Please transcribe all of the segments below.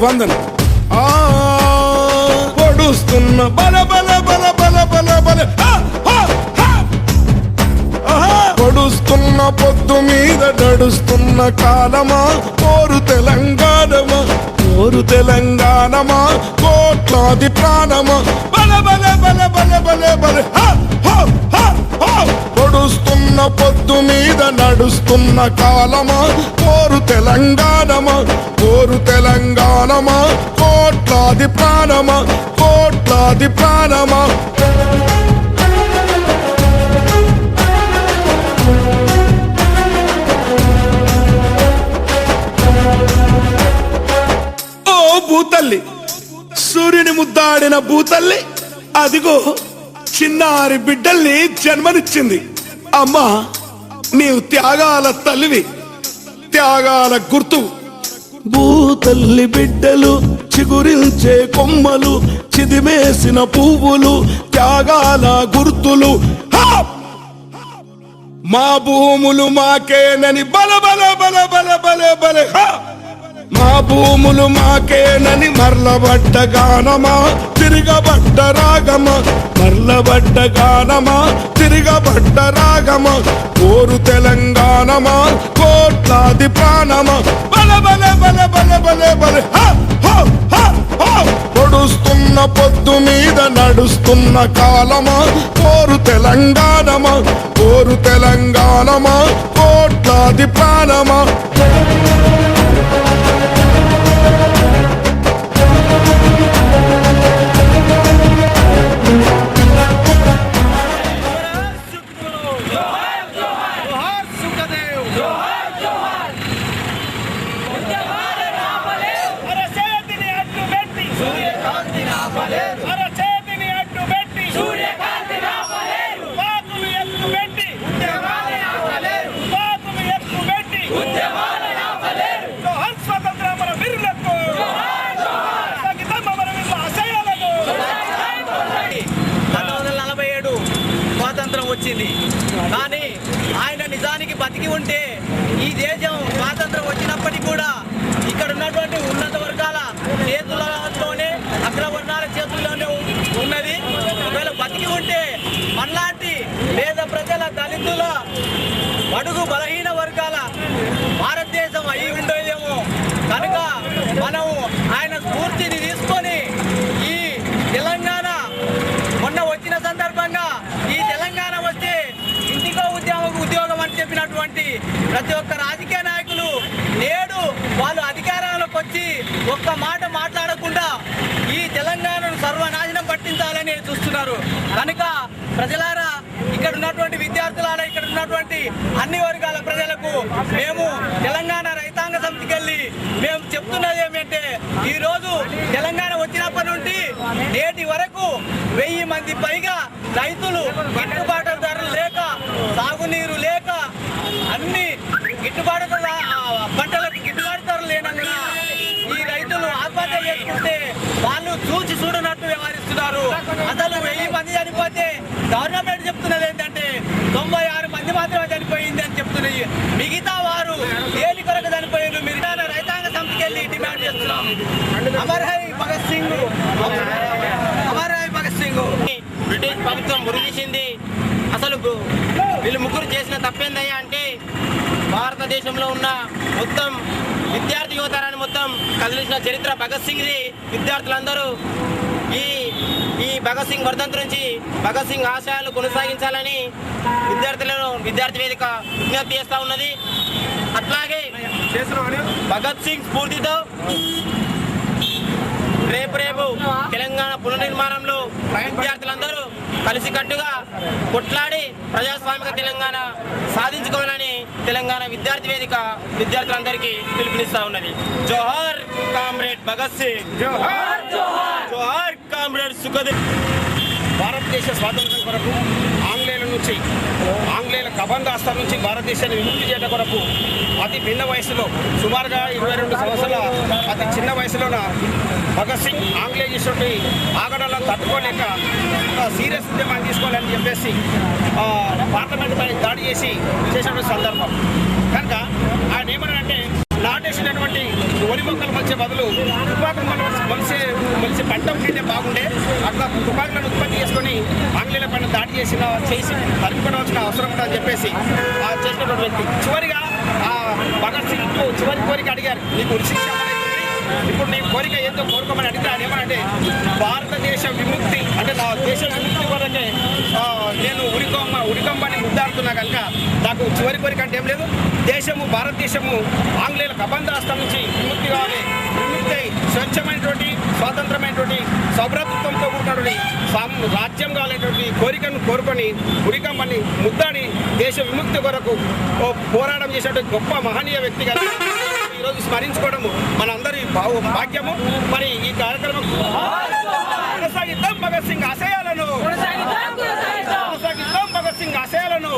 వందనం. పొడుస్తున్న బల బల బల బల బల బల పొడుస్తున్న పొద్దు మీద నడుస్తున్న కాలమా, కోరు తెలంగాణమా, కోరు తెలంగాణమా, కోట్లాది ప్రాణమా, బల బల బల బల బల బల పొడుస్తున్న పొద్దు మీద నడుస్తున్న కాలమా, కోరు తెలంగాణమా, కోరు తెలంగాణమా, కోట్లాది ప్రాణమా, కోట్లాది ప్రాణమా. భూతల్లి, సూర్యుని ముద్దాడిన భూతల్లి, అదిగో చిన్నారి బిడ్డల్ని జన్మనిచ్చింది. అమ్మా, నీవు త్యాగాల తల్లివి, త్యాగాల గుర్తు. భూతల్లి బిడ్డలు చిగురించే కొమ్మలు, చిదిమేసిన పువ్వులు, త్యాగాల గుర్తులు. మా భూములు మాకేనని బల బల బల బల బల బల మా భూములు మాకేనని మర్లబడ్డ గానమా, తిరగబడ్డ రాగమా, మర్లబడ్డ గానమా, తిరగబడ్డ రాగమా, కోరు తెలంగాణమా, కోట్లాది ప్రాణమా, బల బల బల బల బల బల పొడుస్తున్న పొద్దు మీద నడుస్తున్న కాలమా, కోరు తెలంగాణమా, కోరు తెలంగాణమా, కోట్లాది ప్రాణమా. వచ్చింది కానీ ఆయన నిజానికి బతికి ఉంటే ఈ దేశం స్వాతంత్రం వచ్చినప్పటికీ కూడా ఇక్కడ ఉన్నటువంటి ఉన్నత వర్గాల చేతులలోనే, అగ్రవర్ణాల చేతుల్లోనే ఉన్నది. ఒకవేళ బతికి ఉంటే మనలాంటి పేద ప్రజల, దళితుల, బడుగు బలహీన వర్గాల భారతదేశం అయి ఉండేదేమో. కనుక మనం ఆయన స్ఫూర్తిని తీసుకొని ఈ తెలంగాణ మొన్న వచ్చిన సందర్భంగా ఈ తెలంగాణ వస్తే ఇంటికో ఉద్యోగం అని చెప్పినటువంటి ప్రతి ఒక్క రాజకీయ నాయకులు నేడు వాళ్ళు అధికారంలోకి వచ్చి ఒక్క మాట మాట్లాడకుండా ఈ తెలంగాణను సర్వనాశనం పట్టించాలని చూస్తున్నారు. కనుక ప్రజలారా, ఇక్కడ ఉన్నటువంటి విద్యార్థులారా, ఇక్కడ ఉన్నటువంటి అన్ని వర్గాల ప్రజలకు మేము తెలంగాణ రైతాంగ సమితికి వెళ్ళి మేము చెప్తున్నది ఏమంటే, ఈరోజు తెలంగాణ వచ్చినప్పటి నుండి నేటి వరకు 1000 మంది పైగా రైతులు గిట్టుబాటు ధరలు లేక, సాగునీరు లేక, అన్ని గిట్టుబాటు పంటలకు గిట్టుబాటు ధరలు లేనందున ఈ రైతులు ఆత్మహత్య చేసుకుంటే వాళ్ళు చూసి చూడనట్టు వ్యవహరిస్తున్నారు. అసలు 1000 మంది చనిపోతే గవర్నమెంట్ చెప్తున్నది ఏంటంటే 96 మంది మాత్రమే చనిపోయింది అని చెప్తున్నది. మిగతా వారు దేని కొరకు చనిపోయారు? మిగతా రైతాంగ సమితికి వెళ్ళి డిమాండ్ చేస్తున్నాం. Amar high Bhagat Singh, Amar high Bhagat Singh. British ప్రభుత్వం ఉరిదీసింది. అసలు వీళ్ళు ముగ్గురు చేసిన తప్పేందయ్యా అంటే, భారతదేశంలో ఉన్న మొత్తం విద్యార్థి యువతరాన్ని మొత్తం కదిలించిన చరిత్ర భగత్ సింగ్ది. విద్యార్థులందరూ ఈ భగత్ సింగ్ వర్ధంతి నుంచి భగత్ సింగ్ ఆశయాలు కొనసాగించాలని విద్యార్థి వేదిక విజ్ఞప్తి చేస్తూ ఉన్నది. అట్లాగే భగత్ సింగ్ స్ఫూర్తితో రేపు తెలంగాణ పునర్నిర్మాణంలో విద్యార్థులందరూ కలిసికట్టుగా కొట్లాడి ప్రజాస్వామిక తెలంగాణ సాధించుకోవాలని తెలంగాణ విద్యార్థి వేదిక విద్యార్థులందరికీ పిలుపునిస్తా ఉన్నది. జోహార్ కామ్రేడ్ భగత్ సింగ్, జోహార్ జోహార్ కామ్రేడ్ సుఖదేవ్. భారతదేశ స్వాతంత్రం కొరకు ఆంగ్లేయుల కబంధాస్త్రం నుంచి భారతదేశాన్ని విముక్తి చేయడం కొరకు అతి భిన్న వయసులో, సుమారుగా 22 సంవత్సరాల అతి చిన్న వయసులోన భగత్ సింగ్ ఆంగ్లేయ చేసినటువంటి ఆగడాలను తట్టుకోలేక సీరియస్ ఉద్యమాన్ని తీసుకోవాలని చెప్పేసి పార్లమెంట్ పై దాడి చేసినటువంటి సందర్భం. కనుక ఆయన ఏమన్నాడంటే నాటేసినటువంటి వరి మొక్కలు మొలిచే బదులు తుపాకులు మొలిచే పంట ఉంటే బాగుండే. అట్లా తుపాకులను ఉత్పత్తి చేసుకొని ఆంగ్లేయుల పైన దాడి చేసి తరుపుకోవాల్సిన అవసరం ఉందని చెప్పేసి చేసినటువంటి వ్యక్తి. చివరిగా భగత్ సింగ్ చివరి కోరిక అడిగారు, నీకు ఉరిశిక్ష ఇప్పుడు నీ కోరిక ఏందో కోరుకోమని అడిగితే ఆయన ఏమనంటే భారతదేశ విముక్తి అంటే నా దేశ విముక్తి వరకే నేను ఉరికంబాన్ని ముద్దాడుతున్నా కనుక నాకు చివరి కోరిక అంటే ఏం లేదు. భారతదేశము ఆంగ్లేయుల కబంధాస్తం నుంచి విముక్తి కావాలి, విముక్తి స్వచ్ఛమైనటువంటి స్వాతంత్రమైనటువంటి సౌభ్రాతృత్వంతో కూడినటువంటి రాజ్యం కావాలనేటువంటి కోరికను కోరుకొని ఉరికంబాన్ని ముద్దాడి దేశ విముక్తి కొరకు పోరాటం చేసినటువంటి గొప్ప మహనీయ వ్యక్తిగా ఈరోజు స్మరించుకోవడం మనందరి భాగ్యము. మరి ఈ కార్యక్రమం కొనసాగిద్దాం భగత్ సింగ్ ఆశయాలను, కొనసాగిద్దాం భగత్ సింగ్ ఆశయాలను.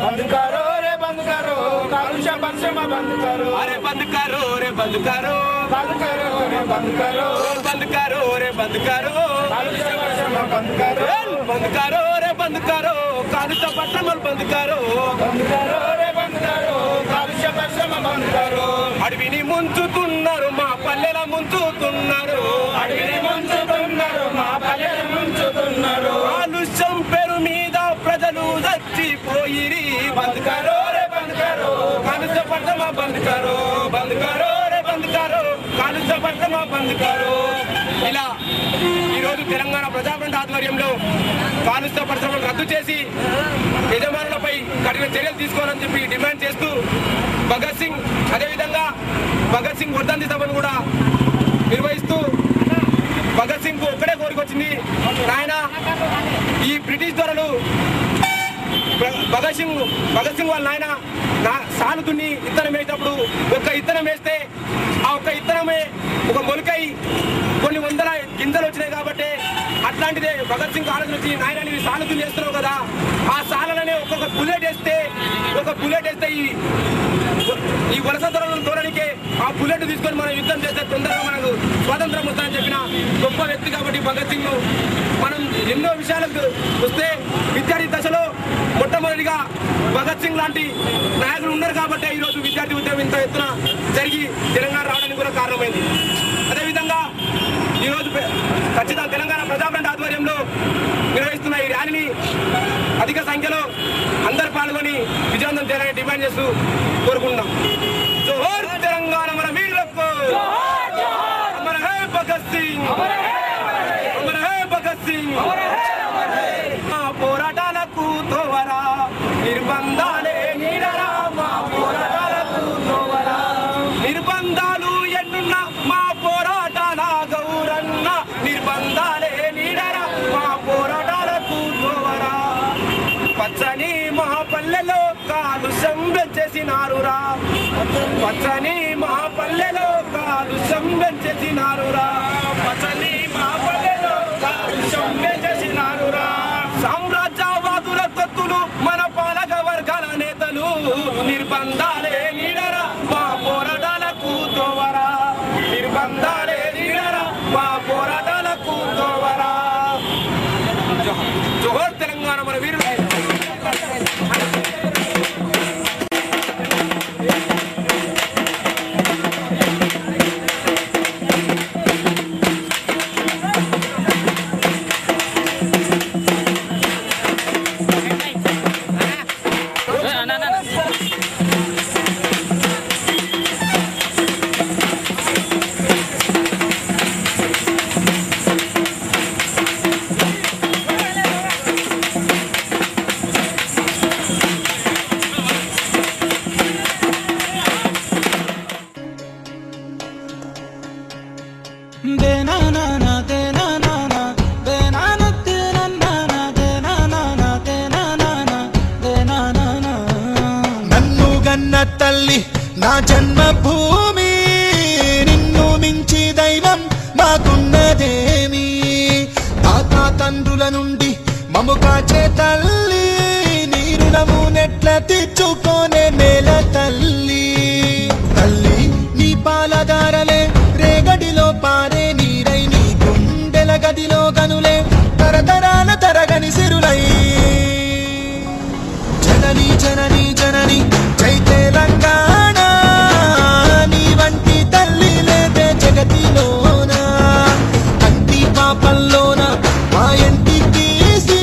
बंद करो रे बंद करो कालुषा बंशमा बंद करो अरे बंद करो रे बंद करो बंद करो रे बंद करो बंद करो रे बंद करो कालुषा बंशमा बंद करो बंद करो रे बंद करो कालुषा बंशमा बंद करो रे बंद करो कालुषा बंशमा बंद करो అడవిని ముంచుతున్నారు మా పల్లెల ముంచుతున్నారు అడవిని ముంచుతున్నారు మా పల్లెల ముంచుతున్నారు కాలుష్యం పేరు మీద ప్రజలు చచ్చిపోయిరి బంద్ కరో రే బంద్ కరో కాలుష్య పట్టమా బంద్ కరో బంద్ కరో రే బంద్ కరో కాలుష్య పట్టమా బంద్ కరో. ఇలా ఈరోజు తెలంగాణ ప్రజాఫ్రంట్ ఆధ్వర్యంలో కాలుష్య పరిశ్రమలు రద్దు చేసి యజమానులపై కఠిన చర్యలు తీసుకోవాలని చెప్పి డిమాండ్ చేస్తూ భగత్ సింగ్ అదేవిధంగా భగత్ సింగ్ వర్ధంతి సభను కూడా నిర్వహిస్తూ భగత్ సింగ్ కు ఒక్కడే కోరికొచ్చింది, ఆయన ఈ బ్రిటిష్ దొరలు భగత్ సింగ్ వాళ్ళ నాయన సాలు దున్ని ఇత్తనం వేసేటప్పుడు ఒక ఇత్తనం వేస్తే ఆ ఒక్క ఇత్తనమే ఒక మొలకై కొన్ని వందల గింజలు వచ్చినాయి కాబట్టి అట్లాంటిదే భగత్ సింగ్ ఆలోచన వచ్చి నాయన నీవు సాలు దున్ని వేస్తున్నావు కదా, ఆ సాలనే ఒక్కొక్క బుల్లెట్ వేస్తే ఈ వలస దొరలను తోడనికే ఆ బుల్లెట్ తీసుకొని మనం యుద్ధం చేస్తే తొందరగా మనకు స్వాతంత్రం వస్తుందని చెప్పిన గొప్ప వ్యక్తి కాబట్టి భగత్ సింగ్ మనం ఎన్నో విషయాలకు వస్తే విద్యార్థి దశలో మొట్టమొదటిగా భగత్ సింగ్ లాంటి నాయకులు ఉన్నారు కాబట్టి ఈరోజు విద్యార్థి ఉద్యమం ఇంత ఎత్తున జరిగి తెలంగాణ రావడానికి కూడా కారణమైంది. అదేవిధంగా ఈరోజు ఖచ్చితంగా తెలంగాణ ప్రజాఫ్రంట్ ఆధ్వర్యంలో నిర్వహిస్తున్న ఈ ర్యాలీని అధిక సంఖ్యలో అందరు పాల్గొని విజయవంతం చేయాలని డిమాండ్ చేస్తూ కోరుకుంటున్నాం. జోహార్ తెలంగాణ మన వీరులకు, అమర్ హై భగత్ సింగ్, అమర్ హై భగత్ సింగ్. మా పోరాటాలకు తోవరా నిర్బంధాలే నీడరా, మా పోరాటాలకు తోవరా నిర్బంధాలు ఎన్నున్న మా పోరాటాల గౌరన్న నిర్బంధాలే నీడరా, మా పోరాటాలకు తోవరా. పచ్చని మహాపల్లెలో కాలుష్యం పెంచేసినారురా, పచ్చని మహాపల్లెలో కాలుష్యం పెంచేసినారురా, పచ్చని మహాపల్లెలో కాలుష్యం పెంచేసినారురా. సామ్రాజ్యవాదుల తత్తులు మన పాలక వర్గాల నేతలు నిర్బంధాలే నీడరా, మా పోరాటాలకు తోవరా నిర్బంధాలే నీడరా, మా పోరాటాలకు తోవరా. జోహార్ తెలంగాణ మన వీరులు. తల్లి నా జన్మభూమి, నిన్ను మించి దైవం మాకున్నదేమి, తాత తండ్రుల నుండి మము కాచే తల్లి, నీ రుణము నెట్ల తెచ్చుకోనే మేల తల్లి. తల్లి నీ పాలదారలే తనయులై జనని జనని జనని జై తెలంగాణ నీ వంటి తల్లి లేదే జగతిలోన కంటి పాపల్లోన మా ఇంటి తీసి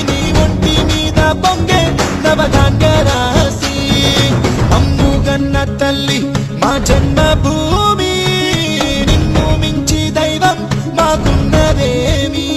నీ ఒంటి మీద పొంగే నవధాన్య రాసి అమ్ముగన్న తల్లి మా జన్మభూమి నిన్ను మించి దైవం మాకున్నదేమి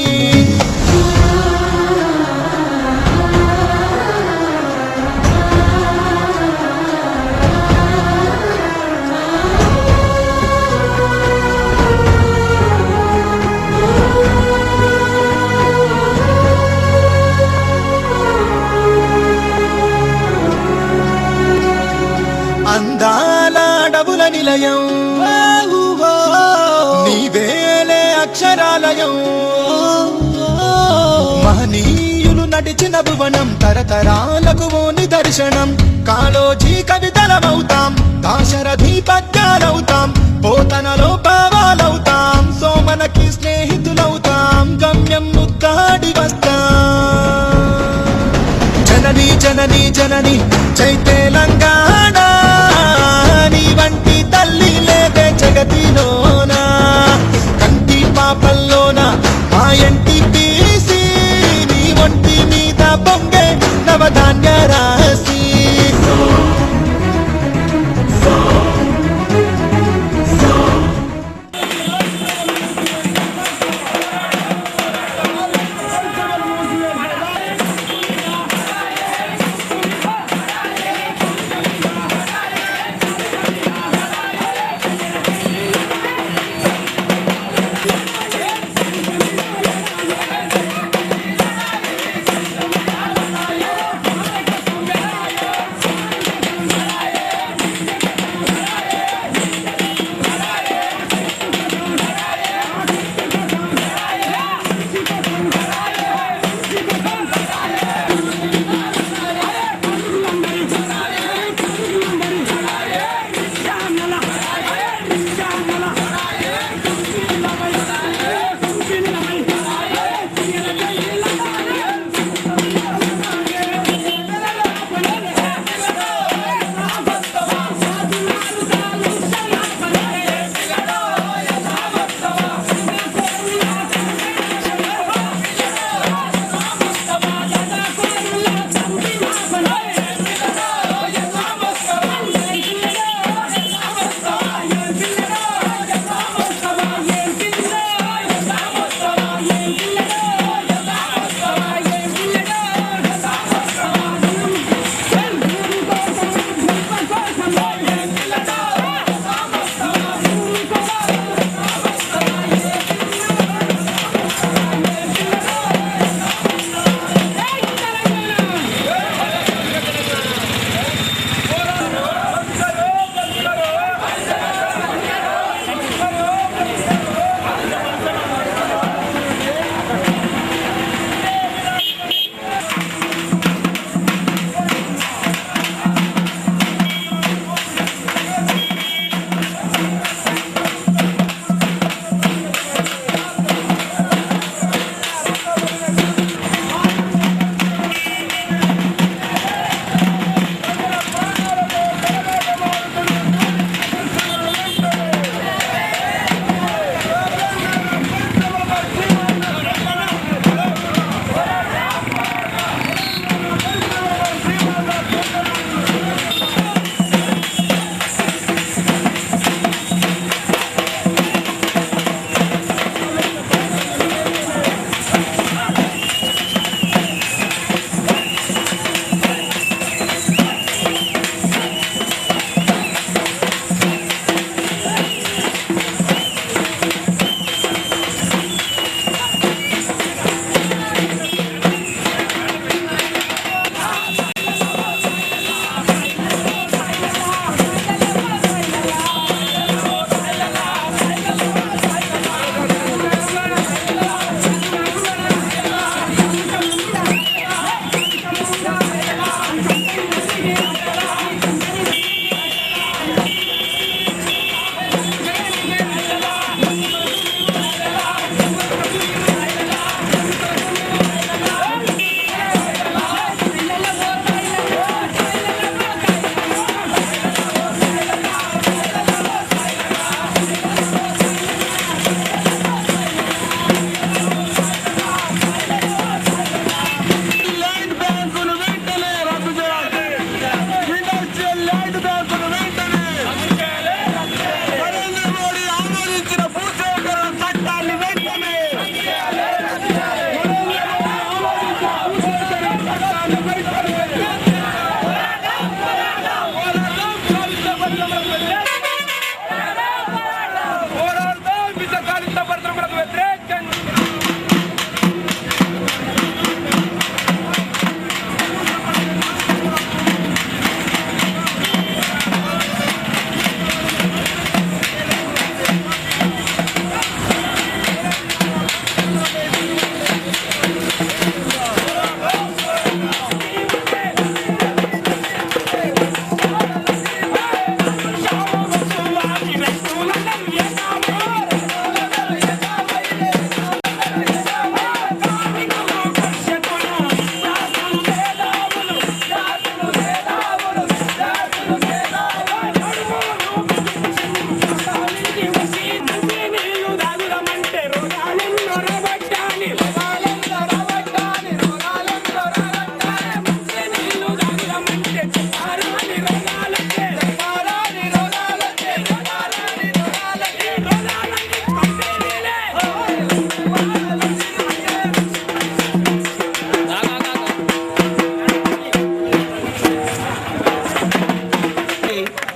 అందాల అడవుల నిలయం నీవేలే అక్షరాలయం మహనీయులు నడిచిన భువనం తరతరాలకు ఓ నిదర్శనం కాళోజీ కవితలమవుతాం దాశరథి పద్యాలవుతాం పోతనలో భావాలవుతాం సోమనకి స్నేహితులవుతాం గమ్యం ముద్దాడి వస్తాం జనని జనని జనని జై తెలంగాణ నీ వంటి తల్లి లేదే జగతిలోన కంటి పాపల్లోన మా ఇంటి తీసి నీ ఒంటి మీద పొంగే నవధాన్య రాసి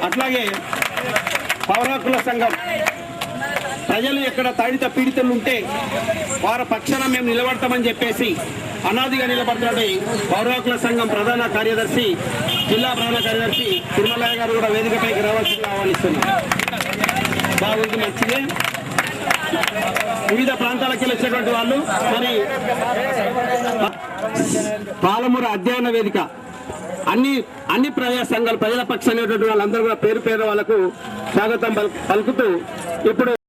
అట్లాగే పౌర హక్కుల సంఘం ప్రజలు ఎక్కడ తాడిత పీడితులు ఉంటే వారి పక్షాన మేము నిలబడతామని చెప్పేసి అనాదిగా నిలబడుతున్నట్టు పౌర హక్కుల సంఘం ప్రధాన కార్యదర్శి జిల్లా ప్రధాన కార్యదర్శి తిరుమలయ్య గారు కూడా వేదికపైకి రావాల్సిందిగా ఆహ్వానిస్తున్నారు. బాగుంది, మంచిదే. వివిధ ప్రాంతాలకు వచ్చినటువంటి వాళ్ళు మరి పాలమూరు అధ్యయన వేదిక అన్ని ప్రజా సంఘాలు ప్రజల పక్షాన్ని వాళ్ళందరూ కూడా పేరు వాళ్ళకు స్వాగతం పలుకుతూ ఇప్పుడు